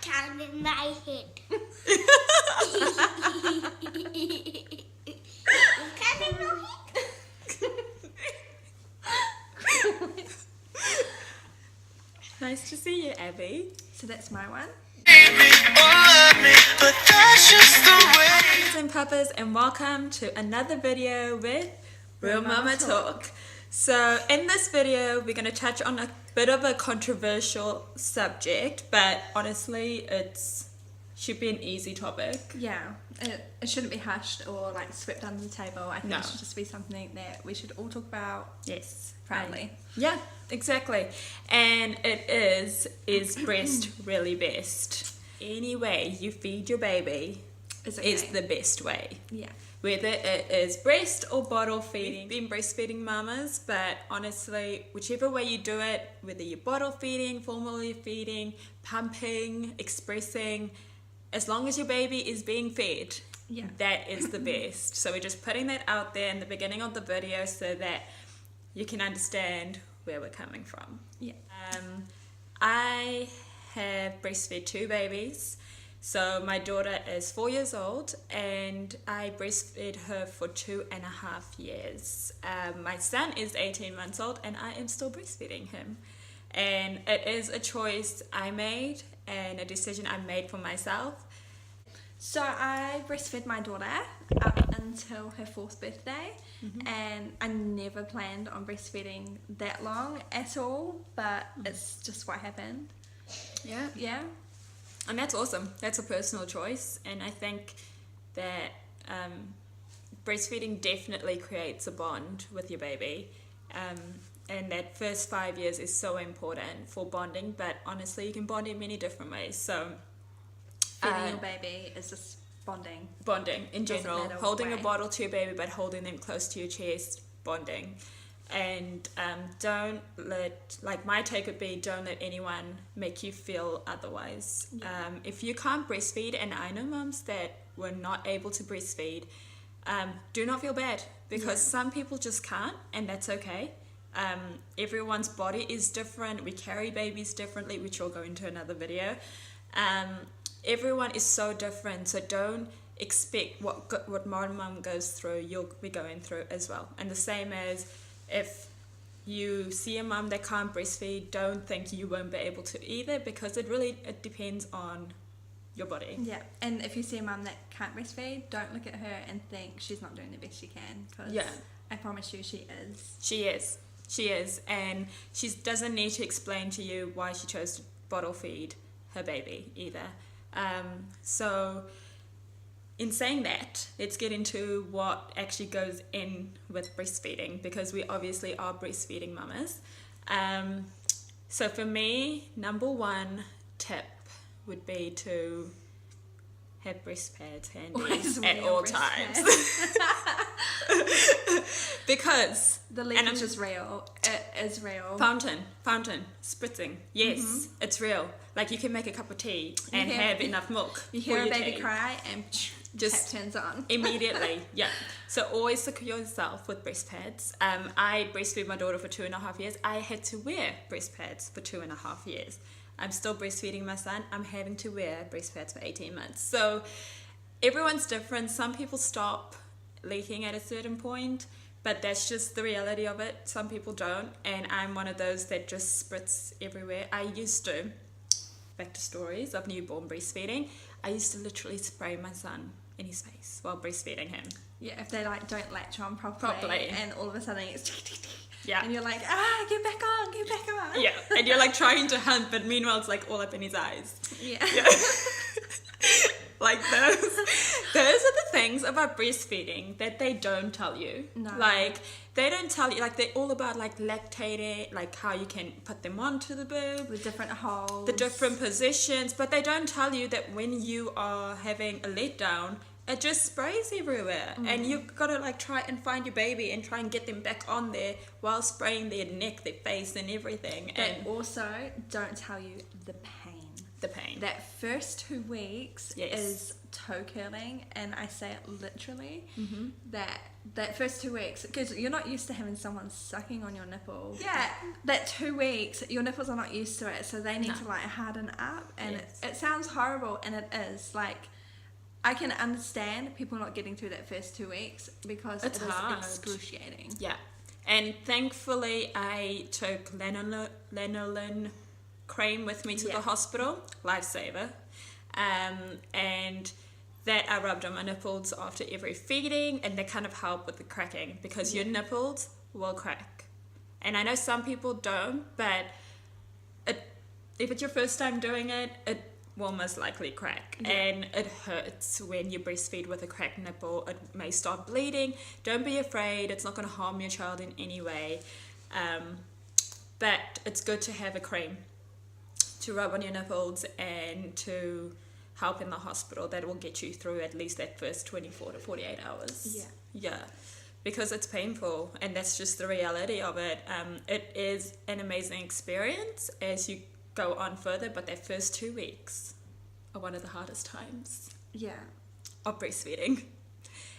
time in my head. Can in your head? Nice to see you, Abby. So that's my one. Mamas and papas, and welcome to another video with Real Mama Talk. So in this video we're going to touch on a bit of a controversial subject, but honestly it should be an easy topic. Yeah, it shouldn't be hushed or like swept under the table. I think No. it should just be something that we should all talk about. Yes. Proudly. Yeah, exactly. And it is breast really best? Any way you feed your baby Is okay. is the best way. Yeah. Whether it is breast or bottle feeding. We've been breastfeeding mamas, but honestly, whichever way you do it, whether you're bottle feeding, formula feeding, pumping, expressing, as long as your baby is being fed, Yeah. that is the best. So we're just putting that out there in the beginning of the video so that you can understand where we're coming from. Yeah. I have breastfed 2 babies. So my daughter is 4 years old and I breastfed her for 2.5 years. My son is 18 months old and I am still breastfeeding him. And it is a choice I made and a decision I made for myself. So I breastfed my daughter up until her 4th birthday, and I never planned on breastfeeding that long at all, but it's just what happened. Yeah. Yeah. And that's awesome. That's a personal choice. And I think that breastfeeding definitely creates a bond with your baby. And that first 5 years is so important for bonding, but honestly, you can bond in many different ways. So Feeding your baby is just bonding. bonding in Doesn't general, matter what holding a way. bottle to your baby, but holding them close to your chest, bonding. And don't let, like my take would be, don't let anyone make you feel otherwise. If you can't breastfeed, and I know mums that were not able to breastfeed, do not feel bad, because some people just can't, and that's okay. Everyone's body is different. We carry babies differently, which we'll go into another video. Everyone is so different, so don't expect what my mum goes through, you'll be going through as well. And the same as if you see a mum that can't breastfeed, don't think you won't be able to either, because it depends on your body. Yeah, and if you see a mum that can't breastfeed, don't look at her and think she's not doing the best she can, because I promise you she is. She is, and she doesn't need to explain to you why she chose to bottle feed her baby either. So in saying that, let's get into what actually goes in with breastfeeding, because we obviously are breastfeeding mamas. So for me, number 1 tip would be to have breast pads handy at all times. Because The leakage is real. It is real. Fountain, spritzing. Yes, it's real. Like you can make a cup of tea and have enough milk. You for hear a your baby tea. cry and Just tap turns on. Immediately, yeah. So always secure yourself with breast pads. I breastfed my daughter for 2.5 years. I had to wear breast pads for 2.5 years. I'm still breastfeeding my son. I'm having to wear breast pads for 18 months. So everyone's different. Some people stop leaking at a certain point, but that's just the reality of it. Some people don't, and I'm one of those that just spritz everywhere. I used to, back to stories of newborn breastfeeding, I used to literally spray my son in his face while breastfeeding him. Yeah, if they like don't latch on properly. And all of a sudden it's and you're like, get back on. Yeah, and you're like trying to hunt, but meanwhile it's like all up in his eyes. Yeah. Like those are the things about breastfeeding that they don't tell you. No. Like they don't tell you, like they're all about like lactating, like how you can put them onto the boob, The different holes. the different positions, but they don't tell you that when you are having a letdown, it just sprays everywhere, and you've got to like try and find your baby and try and get them back on there while spraying their neck, their face, and everything. They And also don't tell you the pain. the pain. That first 2 weeks Yes. is toe curling, and I say it literally, Mm-hmm. that first 2 weeks, because you're not used to having someone sucking on your nipple. Yeah, that 2 weeks, your nipples are not used to it, so they need to like harden up, and Yes. it sounds horrible, and it is. Like, I can understand people not getting through that first 2 weeks because It's it is hard. excruciating. Yeah. And thankfully, I took lanolin cream with me to the hospital, lifesaver. And that I rubbed on my nipples after every feeding, and they kind of help with the cracking because your nipples will crack. And I know some people don't, but if it's your first time doing it, it will most likely crack. And it hurts when you breastfeed with a cracked nipple. It may start bleeding. Don't be afraid. It's not going to harm your child in any way. But it's good to have a cream to rub on your nipples and to help in the hospital. That will get you through at least that first 24 to 48 hours. Yeah. Because it's painful, and that's just the reality of it. It is an amazing experience as you go on further, but that first 2 weeks are one of the hardest times of breastfeeding.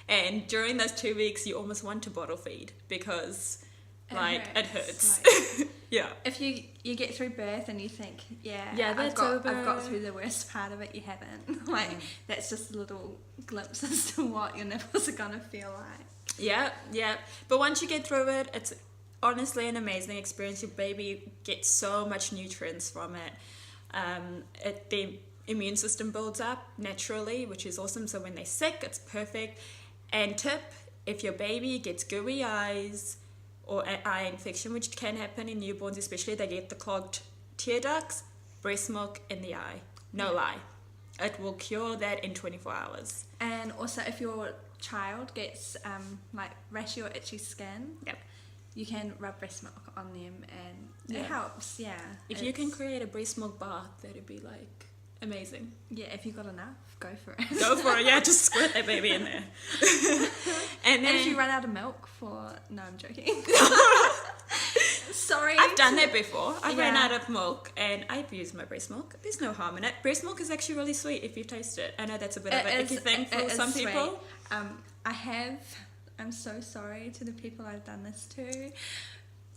And during those 2 weeks, you almost want to bottle feed because it hurts. Like, yeah. If you get through birth and you think, that's I've over. got through the worst part of it, you haven't. Like, that's just a little glimpse as to what your nipples are gonna feel like. Yeah. But once you get through it, it's honestly an amazing experience. Your baby gets so much nutrients from it. The immune system builds up naturally, which is awesome. So when they're sick, it's perfect. And tip, if your baby gets gooey eyes or an eye infection, which can happen in newborns especially, they get the clogged tear ducts, breast milk in the eye. No lie. It will cure that in 24 hours. And also, if your child gets like rashy or itchy skin, you can rub breast milk on them, and it helps. If you can create a breast milk bath, that'd be like amazing. If you got enough, go for it. Go for it. Just squirt that baby in there. And then if you run out of milk no, I'm joking. Sorry, I've done that before. I ran out of milk and I've used my breast milk. There's no harm in it. Breast milk is actually really sweet if you taste it. I know that's a bit of an icky thing for some people. I'm so sorry to the people I've done this to,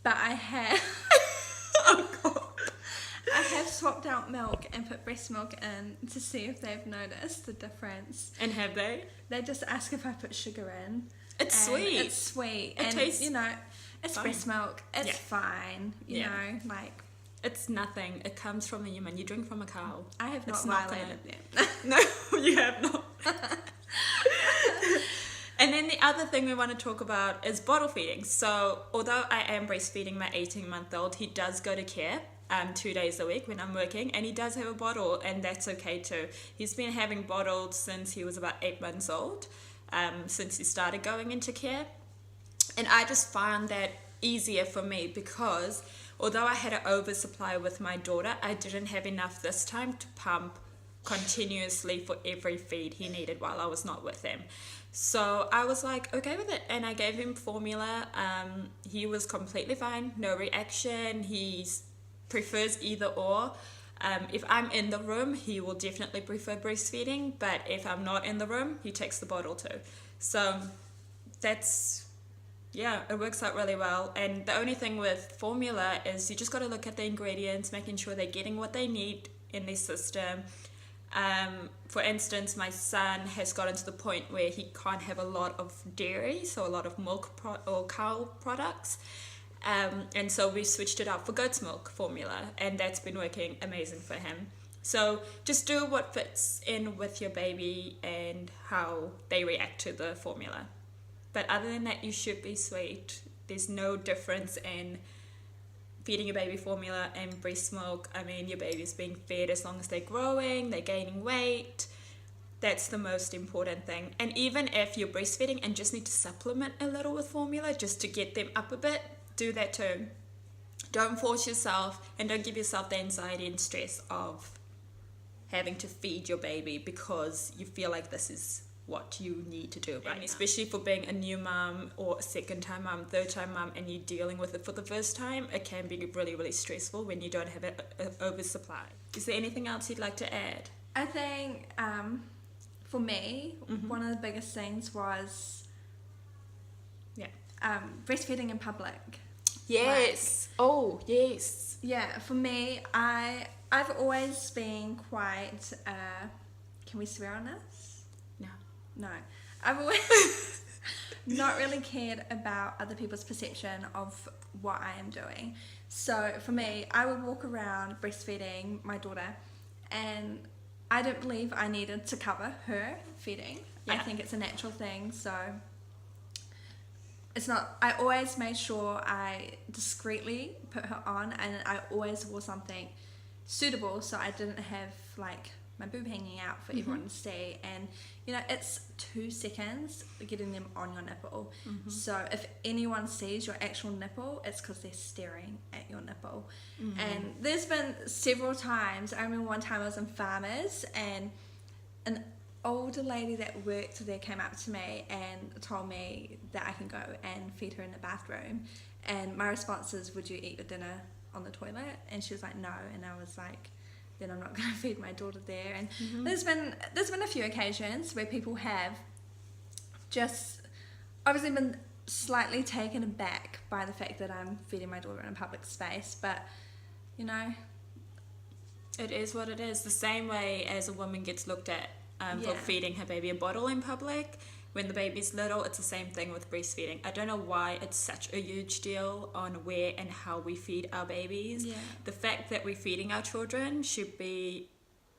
but I have I have swapped out milk and put breast milk in to see if they've noticed the difference. And have they? They just ask if I put sugar in. It's sweet. It's sweet. It tastes, it's fine. Breast milk. It's fine. You know, like, it's nothing. It comes from the human. You drink from a cow. I have not It's violated them. No, you have not. And then the other thing we want to talk about is bottle feeding. So although I am breastfeeding my 18-month-old, he does go to care 2 days a week when I'm working, and he does have a bottle, and that's okay too. He's been having bottles since he was about 8 months old, since he started going into care. And I just found that easier for me because although I had an oversupply with my daughter, I didn't have enough this time to pump continuously for every feed he needed while I was not with him. So I was like, okay with it, and I gave him formula. He was completely fine, no reaction. He prefers either or. If I'm in the room, he will definitely prefer breastfeeding, but if I'm not in the room, he takes the bottle too. So that's, it works out really well. And the only thing with formula is you just got to look at the ingredients, making sure they're getting what they need in their system. For instance, my son has gotten to the point where he can't have a lot of dairy, so a lot of milk or cow products. And so we switched it up for goat's milk formula, and that's been working amazing for him. So just do what fits in with your baby and how they react to the formula. But other than that, you should be sweet. There's no difference in feeding your baby formula and breast milk. I mean, your baby's being fed as long as they're growing, they're gaining weight. That's the most important thing. And even if you're breastfeeding and just need to supplement a little with formula just to get them up a bit, do that too. Don't force yourself, and don't give yourself the anxiety and stress of having to feed your baby because you feel like this is what you need to do right now. Especially for being a new mom or a second-time mom, third-time mom, and you're dealing with it for the first time, it can be really, really stressful when you don't have an oversupply. Is there anything else you'd like to add? I think for me, one of the biggest things was breastfeeding in public. Yes. Oh, yes. Yeah, for me, I've always been quite. Can we swear on this? No. I've always not really cared about other people's perception of what I am doing. So for me, I would walk around breastfeeding my daughter, and I don't believe I needed to cover her feeding. I think it's a natural thing, so it's not. I always made sure I discreetly put her on, and I always wore something suitable so I didn't have like my boob hanging out for everyone to see. And you know, it's 2 seconds getting them on your nipple. So if anyone sees your actual nipple, it's because they're staring at your nipple. And there's been several times. I remember one time I was in Farmers, and an older lady that worked there came up to me and told me that I can go and feed her in the bathroom. And my response is, would you eat your dinner on the toilet? And she was like, no. And I was like, then I'm not going to feed my daughter there. And there's been a few occasions where people have just obviously been slightly taken aback by the fact that I'm feeding my daughter in a public space, but you know, it is what it is. The same way as a woman gets looked at for feeding her baby a bottle in public when the baby's little, it's the same thing with breastfeeding. I don't know why it's such a huge deal on where and how we feed our babies. The fact that we're feeding our children should be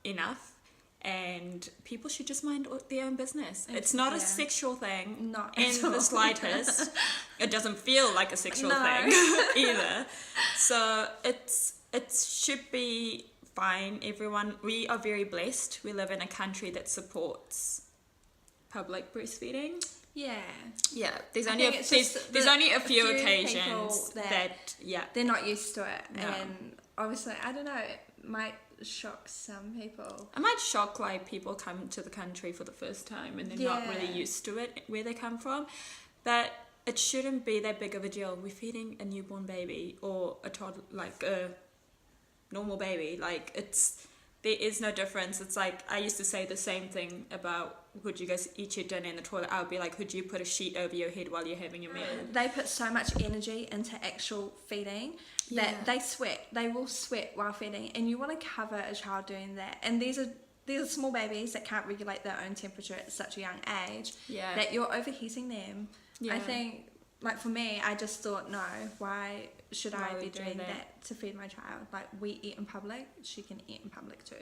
enough, and people should just mind their own business. It's not a sexual thing, not in the slightest. It doesn't feel like a sexual thing either. So it should be fine. Everyone, we are very blessed. We live in a country that supports public breastfeeding. Yeah. There's only a few occasions that they're not used to it, No. and obviously I don't know, it might shock some people. It might shock like people come to the country for the first time and they're not really used to it where they come from, but it shouldn't be that big of a deal. We're feeding a newborn baby or a toddler, like a normal baby. Like there is no difference. It's like I used to say the same thing about, would you guys eat your dinner in the toilet? I would be like, could you put a sheet over your head while you're having your meal? They put so much energy into actual feeding that they sweat. They will sweat while feeding, and you want to cover a child doing that. And these are small babies that can't regulate their own temperature at such a young age. That you're overheating them. I think, like for me, I just thought, no, why should I be doing that to feed my child? Like, we eat in public, she can eat in public too.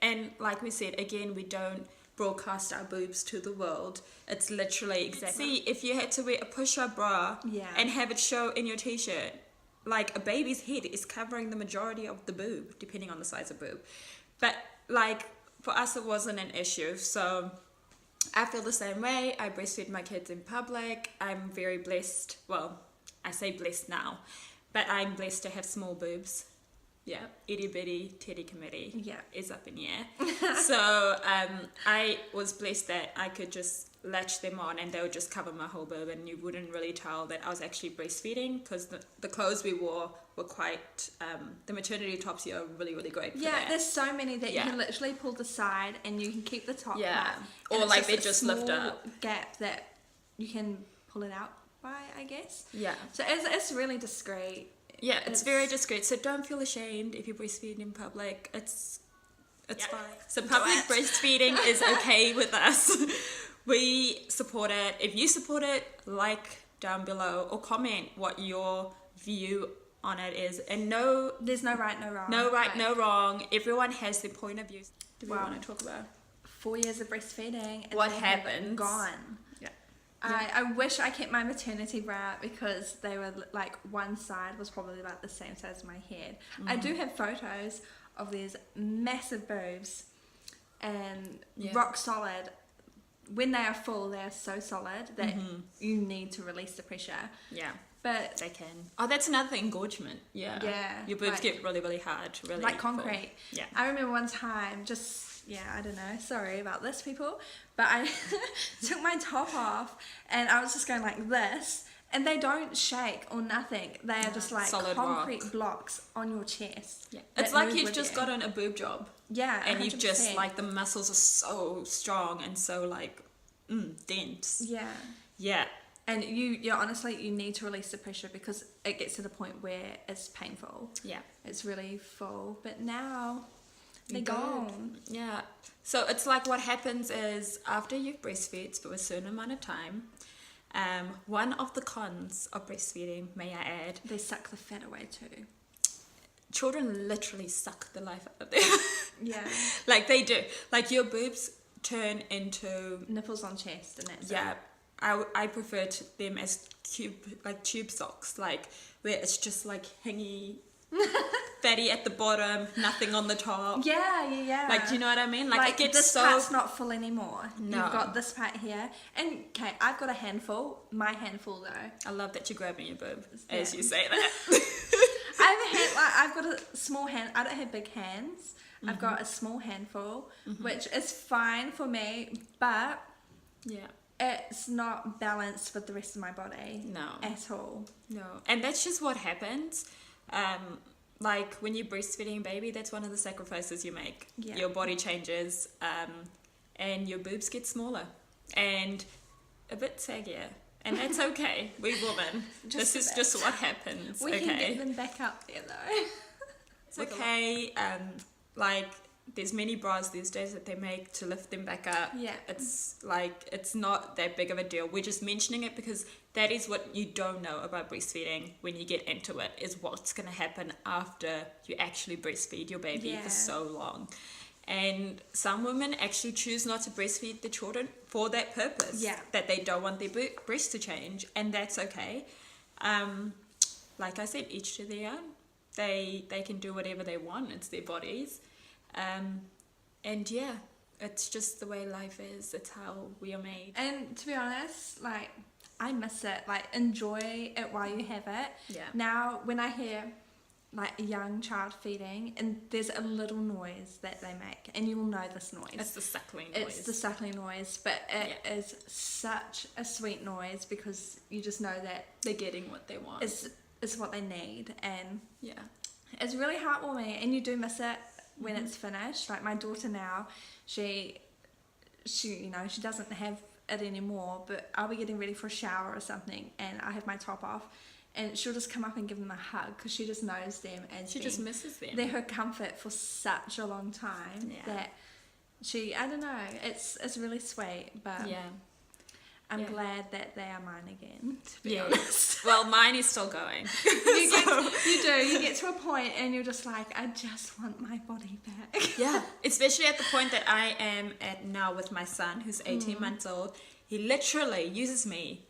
And like we said, again, we don't broadcast our boobs to the world. It's literally See, if you had to wear a push-up bra and have it show in your t-shirt, like a baby's head is covering the majority of the boob, depending on the size of boob. But like for us, it wasn't an issue. So I feel the same way. I breastfeed my kids in public. I'm very blessed. Well, I say blessed now, but I'm blessed to have small boobs. Itty bitty teddy committee is up in the air. So I was blessed that I could just latch them on and they would just cover my whole boob, and you wouldn't really tell that I was actually breastfeeding because the clothes we wore were quite, the maternity tops here are really, really great for that. There's so many that you can literally pull the side and you can keep the top up. Or like they just lift up. Gap that you can pull it out by, I guess. So it's really discreet. It's very discreet, so don't feel ashamed if you breastfeed in public. It's fine. So public breastfeeding is okay with us. We support it. If you support it, like down below or comment what your view on it is. And there's no right, no wrong. No wrong. Everyone has their point of view. Do we want to talk about 4 years of breastfeeding? And what happened? Gone. I wish I kept my maternity bra because they were like, one side was probably like the same size as my head. I do have photos of these massive boobs and rock solid. When they are full, they are so solid that you need to release the pressure. But they can. Oh, that's another thing, engorgement. Your boobs get really, really hard. Really like concrete. Full. I remember one time, I don't know, sorry about this, people, but I took my top off and I was just going like this, and they don't shake or nothing. They are just like solid concrete rock. blocks on your chest. It's like you've just gotten a boob job. Yeah, and you've just 100%. like the muscles are so strong and so like dense. Yeah. And you honestly, you need to release the pressure because it gets to the point where it's painful. Yeah. It's really full. But now they're Good. gone. Yeah. So it's like what happens is after you've breastfed for a certain amount of time, one of the cons of breastfeeding, may I add, They suck the fat away too. children literally suck the life out of them. Yeah. Like they do. Like your boobs turn into Nipples on chest and that's yeah. it. I prefer them as tube socks, like where it's just like hangy, fatty at the bottom, nothing on the top. Yeah. Like, do you know what I mean? Like it gets this so. part's not full anymore. No. You've got this part here. And, okay, I've got a handful. My handful, though. I love that you're grabbing your boob Yeah. as you say that. I've got a small hand. I don't have big hands. I've got a small handful, which is fine for me, but Yeah. it's not balanced with the rest of my body. No. At all. No. And that's just what happens. Like when you're breastfeeding a baby, that's one of the sacrifices you make. Yeah. Your body changes, and your boobs get smaller and a bit saggier. And that's okay. We women. This is just what happens. We okay. can get them back up there, though. It's okay. Like there's many bras these days that they make to lift them back up. Yeah. It's like it's not that big of a deal. We're just mentioning it because that is what you don't know about breastfeeding when you get into it, is what's going to happen after you actually breastfeed your baby for so long. And some women actually choose not to breastfeed the children for that purpose. Yeah. That they don't want their breast to change, and that's okay. Like I said, each to their own. They can do whatever they want. It's their bodies. And yeah, it's just the way life is. It's how we are made. And to be honest, like, I miss it. Like, enjoy it while you have it. Yeah. Now, when I hear, like, a young child feeding, and there's a little noise that they make, and you will know this noise. It's the suckling noise. It's the suckling noise, but it is such a sweet noise because you just know that They're getting what they want. it's what they need, and Yeah. it's really heartwarming, and you do miss it when it's finished. Like my daughter now, she you know, she doesn't have it anymore, but I'll be getting ready for a shower or something, and I have my top off, and she'll just come up and give them a hug because she just knows them as She just misses them. they're her comfort for such a long time that I don't know, it's really sweet, but Yeah. I'm glad that they are mine again, to be honest. Well, mine is still going. You get to a point and you're just like, I just want my body back. Yeah. Especially at the point that I am at now with my son, who's 18 months old. He literally uses me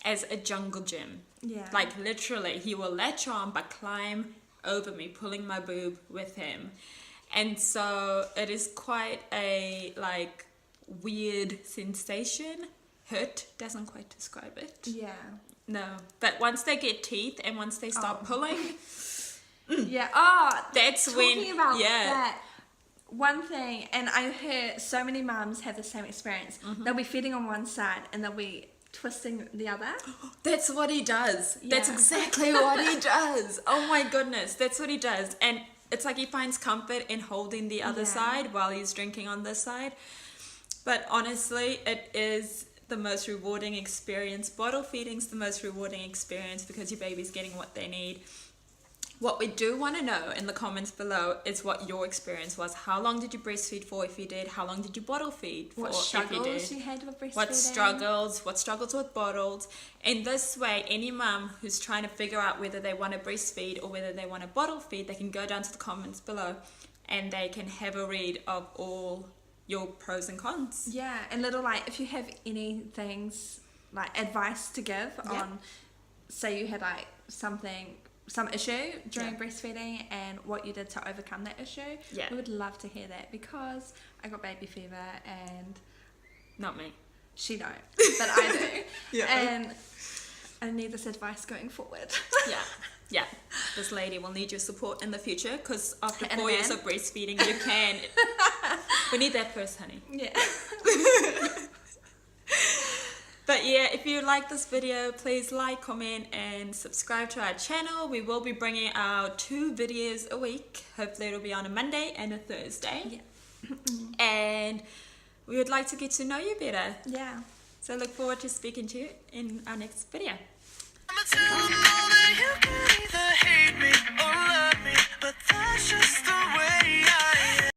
as a jungle gym. Yeah. Like literally, he will latch on but climb over me, pulling my boob with him. And so it is quite a like weird sensation. Hurt doesn't quite describe it. Yeah. No. But once they get teeth and once they start pulling, Yeah. that's talking when about that. One thing, and I heard so many mums have the same experience. They'll be feeding on one side and they'll be twisting the other. That's what he does. That's Yeah. exactly what he does. Oh my goodness, that's what he does. And it's like he finds comfort in holding the other side while he's drinking on this side. But honestly, it is the most rewarding experience. Bottle feeding's the most rewarding experience because your baby's getting what they need. What we do want to know in the comments below is what your experience was. How long did you breastfeed for if you did? How long did you bottle feed for What if you struggles did? you had with breastfeeding? What struggles with bottles. In this way, any mum who's trying to figure out whether they want to breastfeed or whether they want to bottle feed, they can go down to the comments below and they can have a read of all your pros and cons. Yeah, and little like if you have any things like advice to give on, say you had like some issue during breastfeeding and what you did to overcome that issue, we would love to hear that because I got baby fever and Not me. she don't, but I do. And I need this advice going forward. Yeah. This lady will need your support in the future because after And 4 a years man. of breastfeeding, you can. We need that first, honey. Yeah. But But yeah, if you like this video, please like, comment and subscribe to our channel. We will be bringing out 2 videos a week. Hopefully it'll be on a Monday and a Thursday. Yeah. And we would like to get to know you better. Yeah. So look forward to speaking to you in our next video. I'ma tell them all that you can either hate me or love me, but that's just the way I am.